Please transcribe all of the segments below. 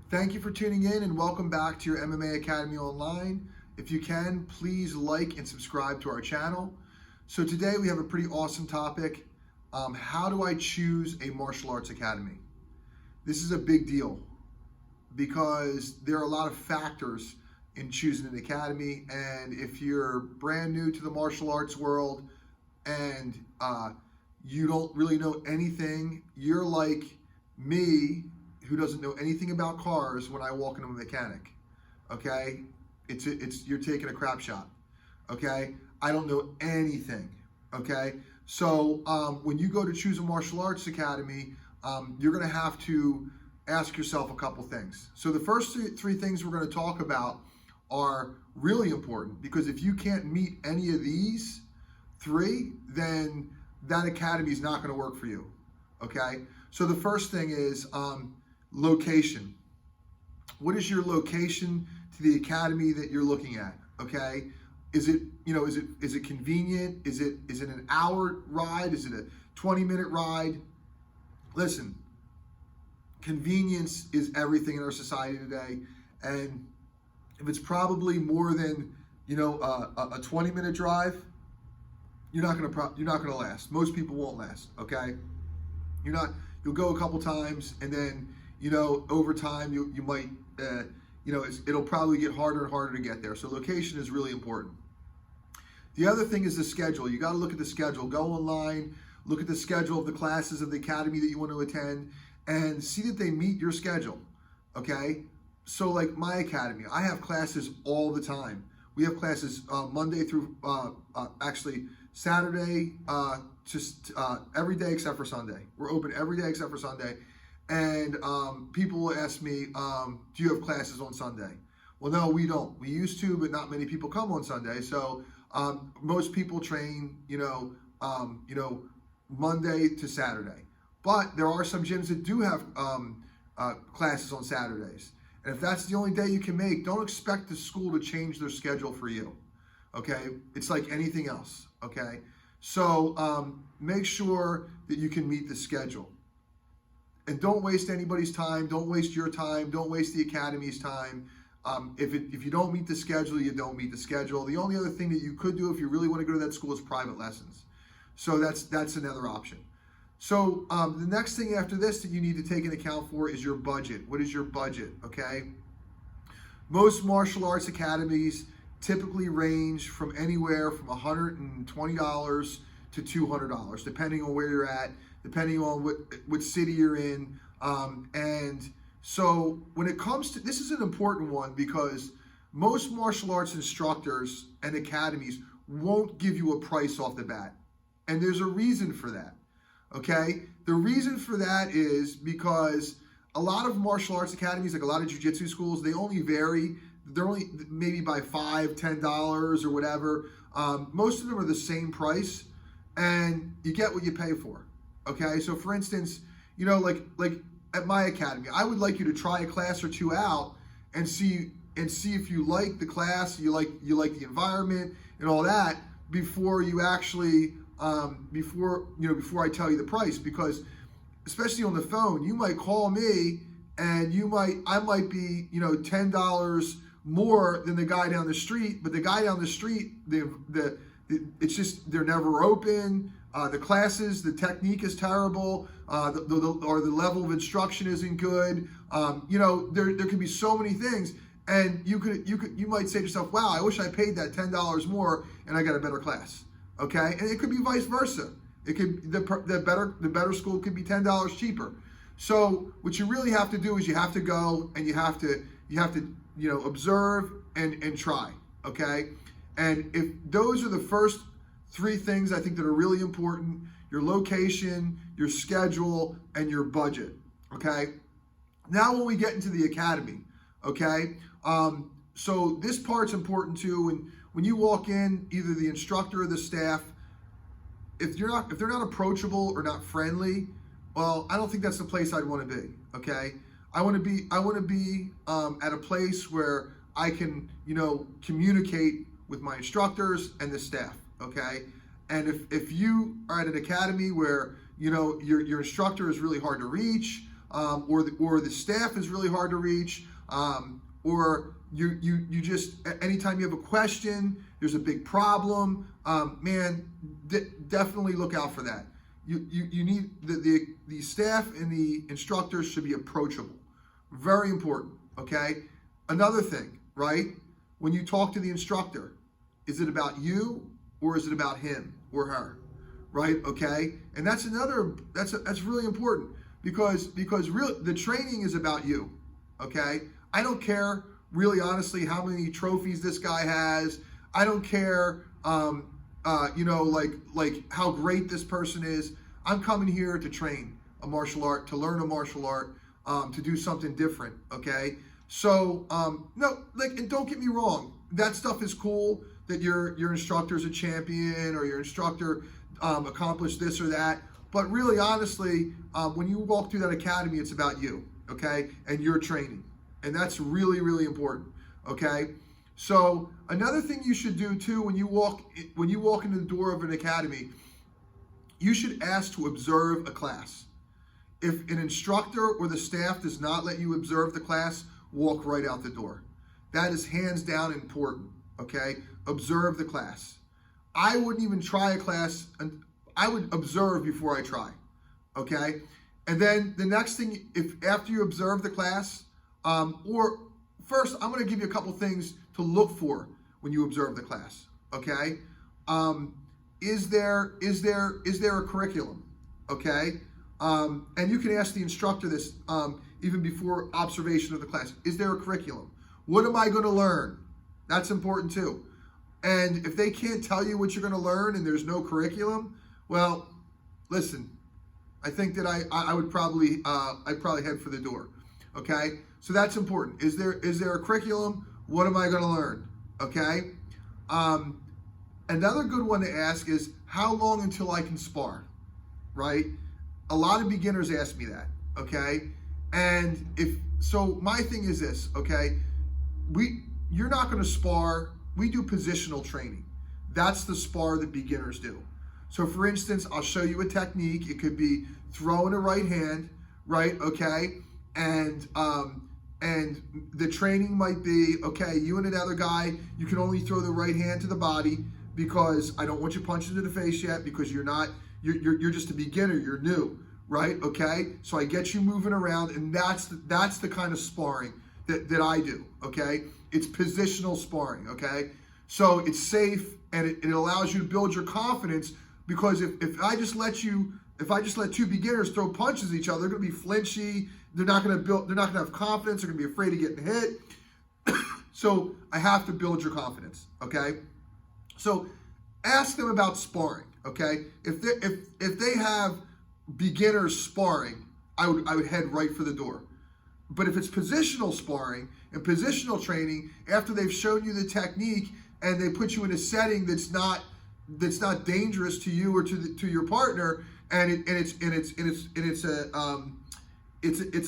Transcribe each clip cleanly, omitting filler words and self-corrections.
Thank you for tuning in and welcome back to your MMA Academy Online. If you can, please like and subscribe to our channel. So today we have a pretty awesome topic. How do I choose a martial arts academy? This is a big deal because there are a lot of factors in choosing an academy, and if you're brand new to the martial arts world and you don't really know anything, you're like me who doesn't know anything about cars when I walk into a mechanic. Okay, it's you're taking a crap shot. Okay, I don't know anything. Okay, so when you go to choose a martial arts academy, you're going to have to ask yourself a couple things. So the first three things we're going to talk about are really important, because if you can't meet any of these three, then that academy is not going to work for you. Okay, so the first thing is location. What is your location to the academy that you're looking at? Okay, is it convenient? Is it an hour ride? Is it a 20-minute ride? Listen, convenience is everything in our society today, and if it's probably more than a 20-minute drive, you're not gonna last. Most people won't last. Okay, you'll go a couple times, and then over time you might it'll probably get harder and harder to get there. So location is really important. The other thing is the schedule. You got to look at the schedule. Go online, look at the schedule of the classes of the academy that you want to attend, and see that they meet your schedule. Okay, so like my academy, I have classes all the time. We have classes Monday through actually Saturday, just every day except for Sunday. We're open every day except for Sunday. And people will ask me, do you have classes on Sunday? Well, no, we don't. We used to, but not many people come on Sunday. So most people train, Monday to Saturday. But there are some gyms that do have classes on Saturdays. And if that's the only day you can make, don't expect the school to change their schedule for you. Okay? It's like anything else. Okay? So make sure that you can meet the schedule. And don't waste anybody's time. Don't waste your time. Don't waste the academy's time. If you don't meet the schedule, you don't meet the schedule. The only other thing that you could do if you really want to go to that school is private lessons. So that's another option. So the next thing after this that you need to take into account for is your budget. What is your budget? Okay. Most martial arts academies typically range from anywhere from $120 to $200, depending on where you're at, depending on what city you're in. And so when it comes to, this is an important one, because most martial arts instructors and academies won't give you a price off the bat. And there's a reason for that. Okay? The reason for that is because a lot of martial arts academies, like a lot of jiu-jitsu schools, they only vary. They're only maybe by $5, $10 or whatever. Most of them are the same price, and you get what you pay for. Okay, so for instance, like at my academy, I would like you to try a class or two out and see if you like the class, you like the environment and all that before you actually before I tell you the price, because especially on the phone, you might call me and I might be $10 more than the guy down the street, but the guy down the street, it's just they're never open. The classes, the technique is terrible, or the level of instruction isn't good. There can be so many things, and you might say to yourself, "Wow, I wish I paid that $10 more and I got a better class." Okay, and it could be vice versa. It could the better school could be $10 cheaper. So what you really have to do is you have to go and you have to observe and try. Okay, and if those are the first three things I think that are really important: your location, your schedule, and your budget. Okay. Now when we get into the academy, okay, so this part's important too. And when you walk in, either the instructor or the staff, if they're not approachable or not friendly, well, I don't think that's the place I'd want to be. Okay. I want to be at a place where I can communicate with my instructors and the staff. Okay, and if you are at an academy where your instructor is really hard to reach, or the staff is really hard to reach, or you just, anytime you have a question, there's a big problem, man, definitely look out for that. You need the staff and the instructors should be approachable. Very important, okay? Another thing, right? When you talk to the instructor, is it about you or is it about him or her, right? Okay, and that's really important because the training is about you, okay? I don't care really honestly how many trophies this guy has. I don't care, like how great this person is. I'm coming here to train a martial art, to learn a martial art, to do something different, okay? So, no, like, and don't get me wrong, that stuff is cool, that your instructor's a champion or your instructor accomplished this or that, but really, honestly, when you walk through that academy, it's about you, okay? And your training, and that's really, really important, okay? So, another thing you should do, too, when you walk into the door of an academy, you should ask to observe a class. If an instructor or the staff does not let you observe the class, walk right out the door. That is hands down important, okay? Observe the class. I wouldn't even try a class, and I would observe before I try, okay? And then the next thing, if after you observe the class, or first, I'm gonna give you a couple things to look for when you observe the class, okay? Is there a curriculum, okay? And you can ask the instructor this even before observation of the class. Is there a curriculum? What am I going to learn? That's important too. And if they can't tell you what you're going to learn and there's no curriculum, well, listen, I think that I would probably I'd probably head for the door. Okay, so that's important. Is there a curriculum? What am I going to learn? Okay. Another good one to ask is how long until I can spar, right? A lot of beginners ask me that, okay? And so my thing is this, okay? You're not gonna spar, we do positional training. That's the spar that beginners do. So for instance, I'll show you a technique. It could be throwing a right hand, right, okay? And the training might be, okay, you and another guy, you can only throw the right hand to the body, because I don't want you punching to the face yet, because you're just a beginner, you're new, right? Okay, so I get you moving around, and that's the kind of sparring that I do, okay? It's positional sparring, okay? So it's safe, and it allows you to build your confidence, because if I just let two beginners throw punches at each other, they're gonna be flinchy, they're not gonna have confidence, they're gonna be afraid of getting hit. So I have to build your confidence, okay? So ask them about sparring, okay? If they have beginners sparring, I would head right for the door. But if it's positional sparring and positional training, after they've shown you the technique and they put you in a setting that's not dangerous to you or to your partner, and it's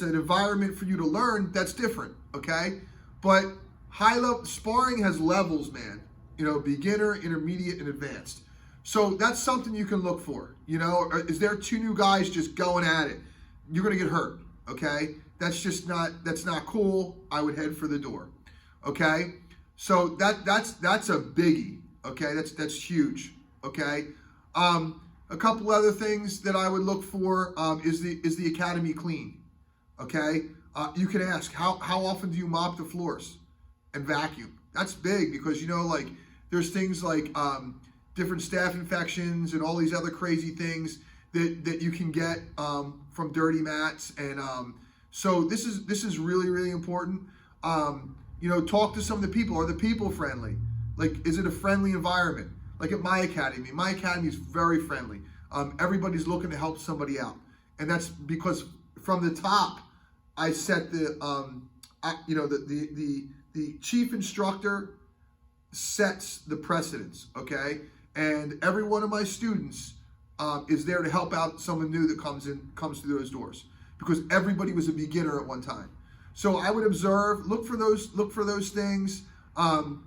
an environment for you to learn, that's different, okay? But high level sparring has levels, man. You know, beginner, intermediate, and advanced. So that's something you can look for. You know, is there two new guys just going at it? You're gonna get hurt, okay? That's not cool. I would head for the door, okay? So that's a biggie, okay? That's huge, okay? A couple other things that I would look for is the academy clean, okay? You can ask how often do you mop the floors and vacuum? That's big, because, you know, like, there's things like different staph infections and all these other crazy things that you can get from dirty mats, and so this is really, really important. You know, talk to some of the people. Are the people friendly? Like, is it a friendly environment? Like at my academy is very friendly. Everybody's looking to help somebody out, and that's because from the top, I set the chief instructor sets the precedence, okay? And every one of my students is there to help out someone new that comes through those doors, because everybody was a beginner at one time. So I would observe, look for those things, and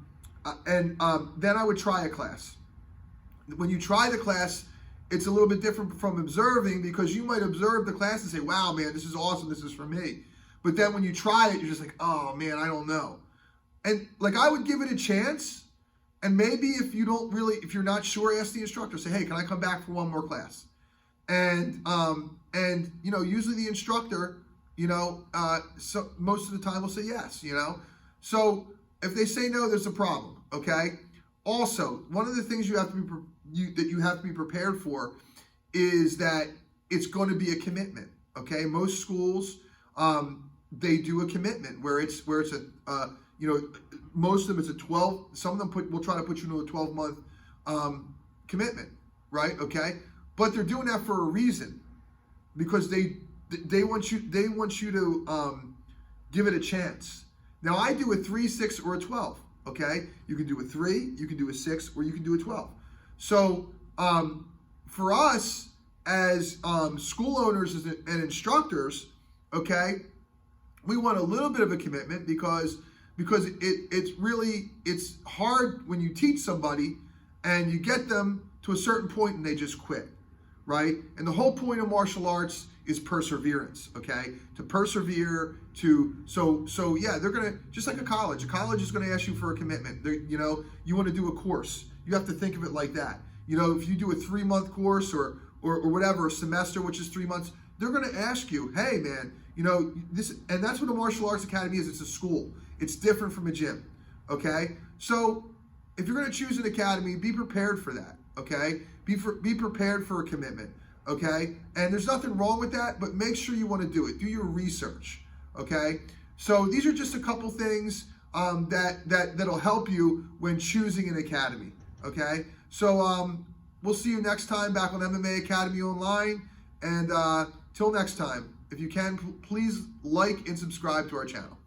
then I would try a class. When you try the class, it's a little bit different from observing, because you might observe the class and say, wow, man, this is awesome, this is for me. But then when you try it, you're just like, oh man, I don't know. And like, I would give it a chance. And maybe if you're not sure, ask the instructor, say, hey, can I come back for one more class? And usually the instructor, so most of the time will say yes, So if they say no, there's a problem, okay? Also, one of the things you have to be prepared for is that it's going to be a commitment, okay? Most schools, they do a commitment where it's a most of them it's a 12. Some of them will try to put you into a 12-month commitment, right? Okay, but they're doing that for a reason, because they want you to give it a chance. Now I do a 3, 6, or a 12. Okay, you can do a 3, you can do a 6, or you can do a 12. So for us as school owners and instructors, okay, we want a little bit of a commitment, because it's hard when you teach somebody and you get them to a certain point and they just quit, right? And the whole point of martial arts is perseverance, okay? To persevere, so yeah, they're gonna, just like a college is gonna ask you for a commitment. You want to do a course, you have to think of it like that. If you do a 3-month course or whatever, a semester, which is 3 months, they're gonna ask you, hey man, this, and that's what a martial arts academy is. It's a school. It's different from a gym, okay? So if you're going to choose an academy, be prepared for that, okay? Be prepared for a commitment, okay? And there's nothing wrong with that, but make sure you want to do it. Do your research, okay? So these are just a couple things that'll help you when choosing an academy, okay? So we'll see you next time back on MMA Academy Online, and till next time, if you can, please like and subscribe to our channel.